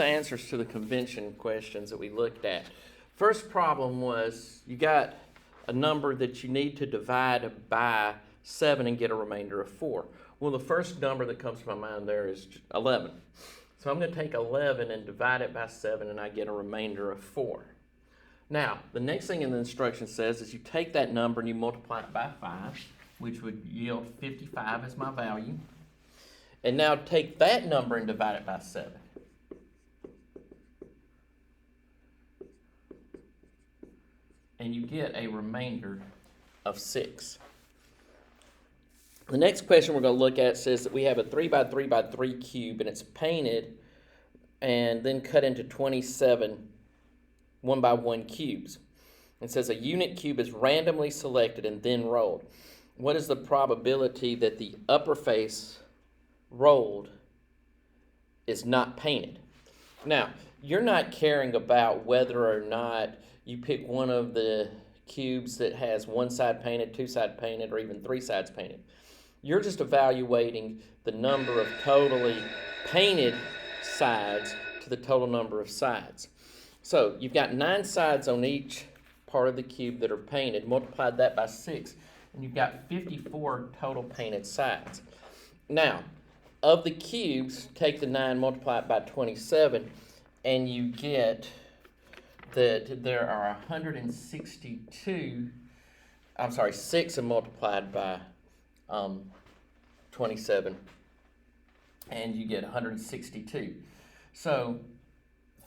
The answers to the convention questions that we looked at. First problem was you got a number that you need to divide by 7 and get a remainder of 4. Well, the first number that comes to my mind there is 11. So I'm going to take 11 and divide it by 7 and I get a remainder of 4. Now, the next thing in the instruction says is you take that number and you multiply it by 5, which would yield 55 as my value. And now take that number and divide it by 7. And you get a remainder of 6. The next question we're going to look at says that we have a 3 by 3 by 3 cube and it's painted and then cut into 27 1 by 1 cubes. It says a unit cube is randomly selected and then rolled. What is the probability that the upper face rolled is not painted? Now, you're not caring about whether or not you pick one of the cubes that has one side painted, two side painted, or even three sides painted. You're just evaluating the number of totally painted sides to the total number of sides. So you've got 9 sides on each part of the cube that are painted, multiplied that by 6, and you've got 54 total painted sides. Now, of the cubes, take the 9, multiply it by 27, and you get that there are 6 and multiplied by 27, and you get 162. So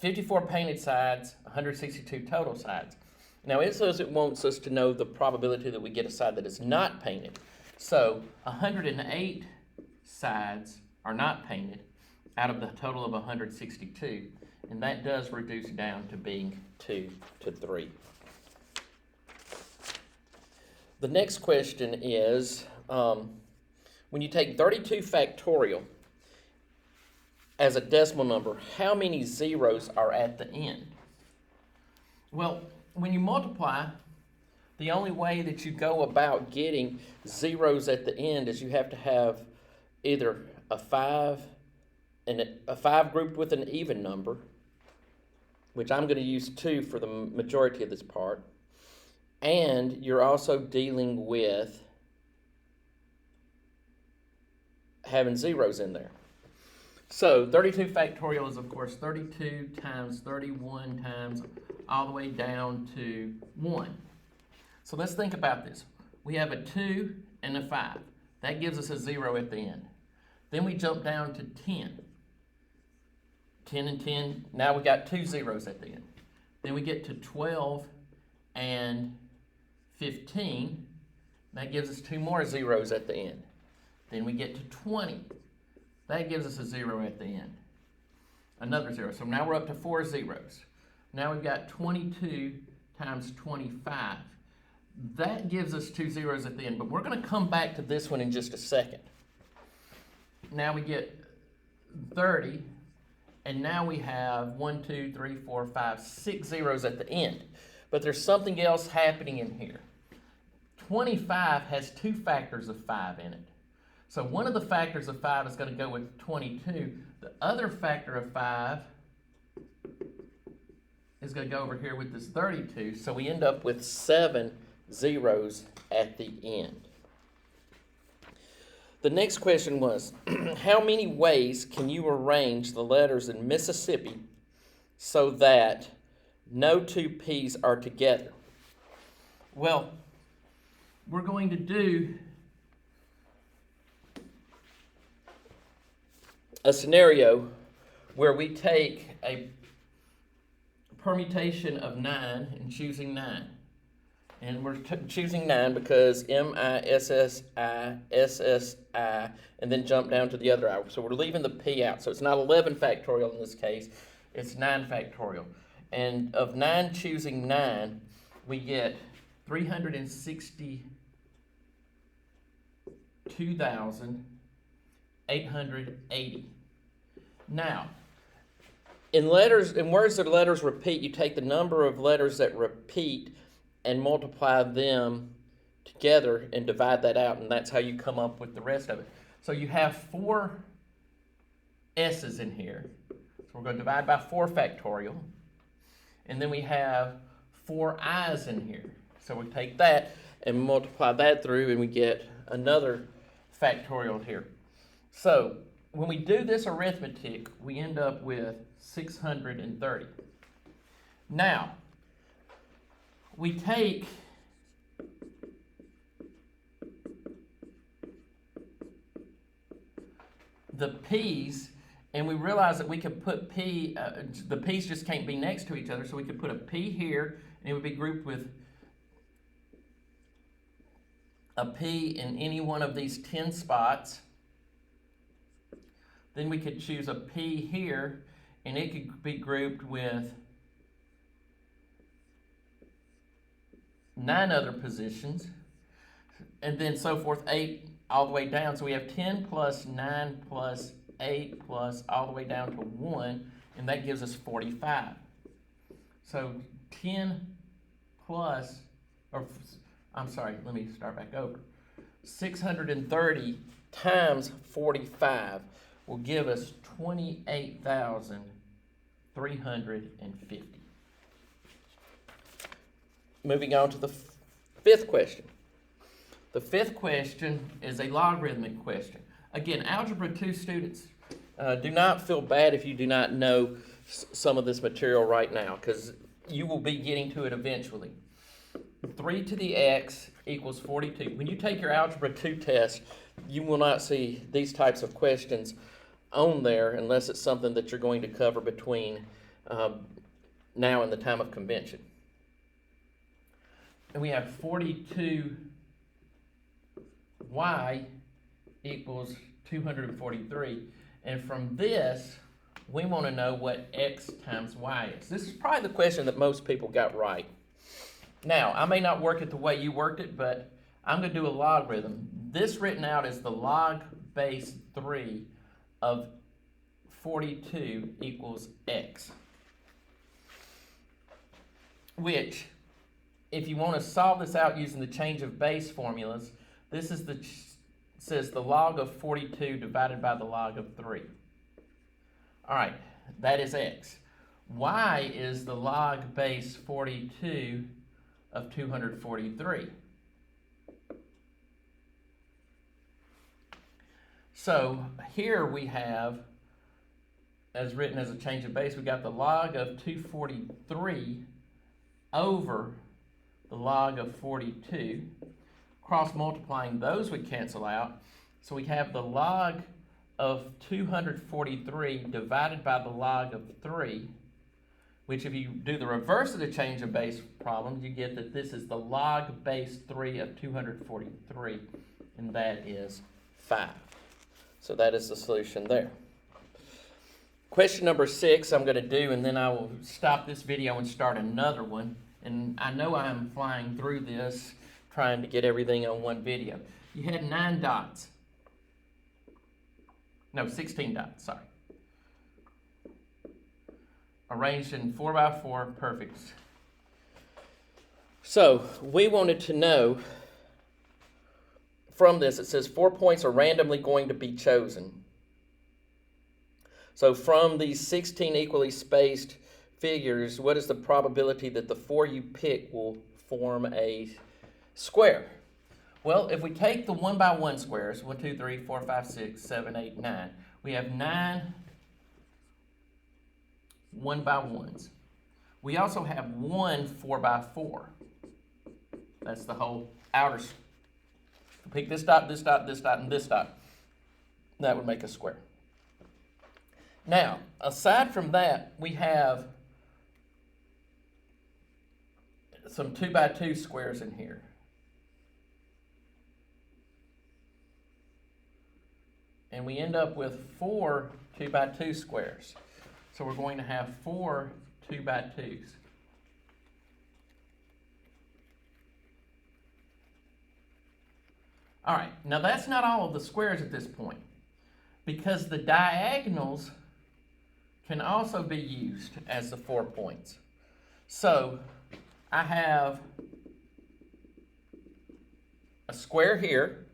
54 painted sides, 162 total sides. Now it says it wants us to know the probability that we get a side that is not painted. So 108 sides are not painted out of the total of 162. And that does reduce down to being 2 to 3. The next question is, when you take 32 factorial as a decimal number, how many zeros are at the end? Well, when you multiply, the only way that you go about getting zeros at the end is you have to have either a 5 grouped with an even number, which I'm going to use 2 for the majority of this part, and you're also dealing with having zeros in there. So 32 factorial is, of course, 32 times 31 times all the way down to 1. So let's think about this. We have a 2 and a 5. That gives us a 0 at the end. Then we jump down to 10. 10 and 10, now we got 2 zeros at the end. Then we get to 12 and 15. That gives us 2 more zeros at the end. Then we get to 20. That gives us a 0 at the end. Another 0. So now we're up to 4 zeros. Now we've got 22 times 25. That gives us 2 zeros at the end, but we're going to come back to this one in just a second. Now we get 30. And now we have 1, 2, 3, 4, 5, 6 zeros at the end. But there's something else happening in here. 25 has 2 factors of 5 in it. So one of the factors of 5 is going to go with 22. The other factor of 5 is going to go over here with this 32. So we end up with 7 zeros at the end. The next question was, how many ways can you arrange the letters in Mississippi so that no 2 P's are together? Well, we're going to do a scenario where we take a permutation of 9 and choosing 9. And we're choosing 9 because M-I-S-S-I, S-S-I, and then jump down to the other I. So we're leaving the P out. So it's not 11 factorial in this case. It's 9 factorial. And of 9 choosing 9, we get 362,880. Now, in words that letters repeat, you take the number of letters that repeat and multiply them together and divide that out, and that's how you come up with the rest of it. So you have 4 S's in here. So we're going to divide by 4 factorial. And then we have 4 i's in here. So we take that and multiply that through, and we get another factorial here. So when we do this arithmetic, we end up with 630. Now, we take the p's, and we realize that we could put p, the p's just can't be next to each other, so we could put a p here, and it would be grouped with a p in any one of these 10 spots. Then we could choose a p here, and it could be grouped with 9 other positions, and then so forth, 8 all the way down. So we have 10 plus 9 plus 8 plus all the way down to 1, and that gives us 45. So 10 plus, or I'm sorry, let me start back over. 630 times 45 will give us 28,350. Moving on to the fifth question. The fifth question is a logarithmic question. Again, Algebra 2 students, do not feel bad if you do not know some of this material right now, because you will be getting to it eventually. 3 to the x equals 42. When you take your Algebra 2 test, you will not see these types of questions on there unless it's something that you're going to cover between now and the time of convention. And we have 42y equals 243. And from this, we want to know what x times y is. This is probably the question that most people got right. Now, I may not work it the way you worked it, but I'm going to do a logarithm. This written out is the log base 3 of 42 equals x. Which, if you want to solve this out using the change of base formulas, this is says the log of 42 divided by the log of 3. All right, that is x. Y is the log base 42 of 243. So here we have, as written as a change of base, we got the log of 243 over the log of 42. Cross multiplying those would cancel out. So we have the log of 243 divided by the log of 3, which if you do the reverse of the change of base problem, you get that this is the log base 3 of 243, and that is 5. So that is the solution there. Question number 6 I'm going to do, and then I will stop this video and start another one. And I know I'm flying through this, trying to get everything on one video. You had 9 dots. No, 16 dots, sorry. Arranged in 4x4, perfect. So we wanted to know from this, it says 4 points are randomly going to be chosen. So from these 16 equally spaced figures, what is the probability that the 4 you pick will form a square? Well, if we take the 1 by 1 squares, 1, 2, 3, 4, 5, 6, 7, 8, 9, we have 9 1 by 1s. We also have 1 4 by 4. That's the whole outer. Pick this dot, this dot, this dot, and this dot. That would make a square. Now, aside from that, we have some 2 by 2 squares in here. And we end up with 4 2 by 2 squares. So we're going to have 4 2 by 2s. All right, now that's not all of the squares at this point, because the diagonals can also be used as the 4 points. So I have a square here.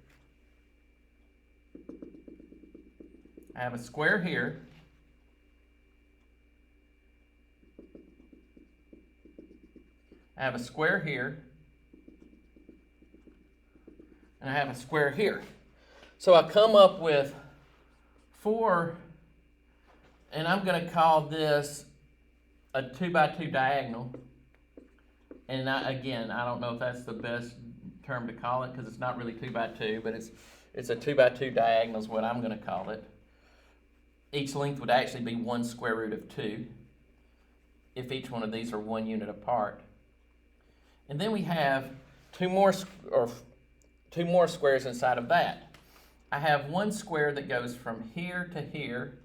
I have a square here. I have a square here, and I have a square here. So I come up with 4, and I'm going to call this a 2 by 2 diagonal. And again, I don't know if that's the best term to call it because it's not really 2 by 2, but it's a 2 by 2 diagonal is what I'm going to call it. Each length would actually be 1 square root of 2 if each one of these are 1 unit apart. And then we have two more squares inside of that. I have one square that goes from here to here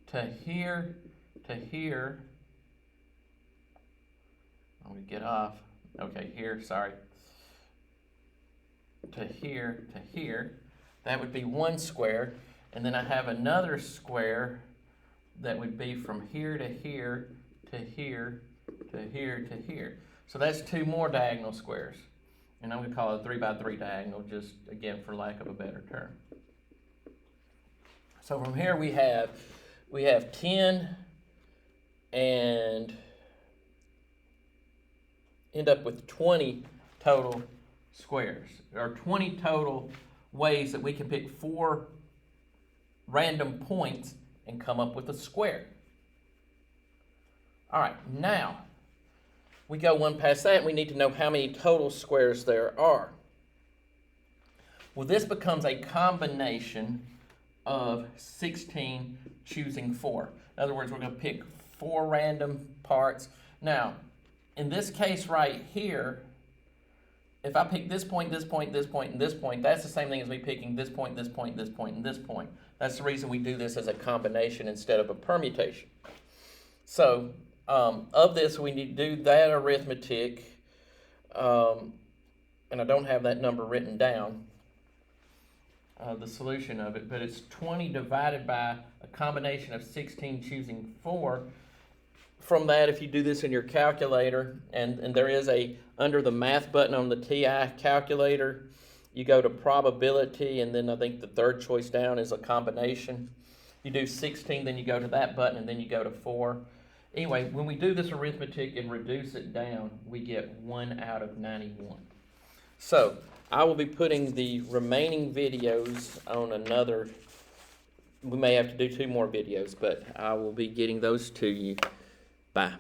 to here to here. I'm going to get off. Okay, here, sorry. To here to here. That would be one square. And then I have another square that would be from here to here to here to here to here. So that's 2 more diagonal squares. And I'm going to call it a 3 by 3 diagonal, just again for lack of a better term. So from here we have 10 and end up with 20 total squares, or 20 total ways that we can pick 4 random points and come up with a square. All right, now we go one past that and we need to know how many total squares there are. Well, this becomes a combination of 16 choosing 4. In other words, we're going to pick 4 random parts. Now, in this case right here, if I pick this point, this point, this point, and this point, that's the same thing as me picking this point, this point, this point, and this point. That's the reason we do this as a combination instead of a permutation. So, of this, we need to do that arithmetic, and I don't have that number written down, the solution of it, but it's 20 divided by a combination of 16 choosing 4. From that, if you do this in your calculator, and there is under the math button on the TI calculator, you go to probability, and then I think the third choice down is a combination. You do 16, then you go to that button, and then you go to 4. Anyway, when we do this arithmetic and reduce it down, we get 1 out of 91. So, I will be putting the remaining videos on another, we may have to do 2 more videos, but I will be getting those to you. Bye.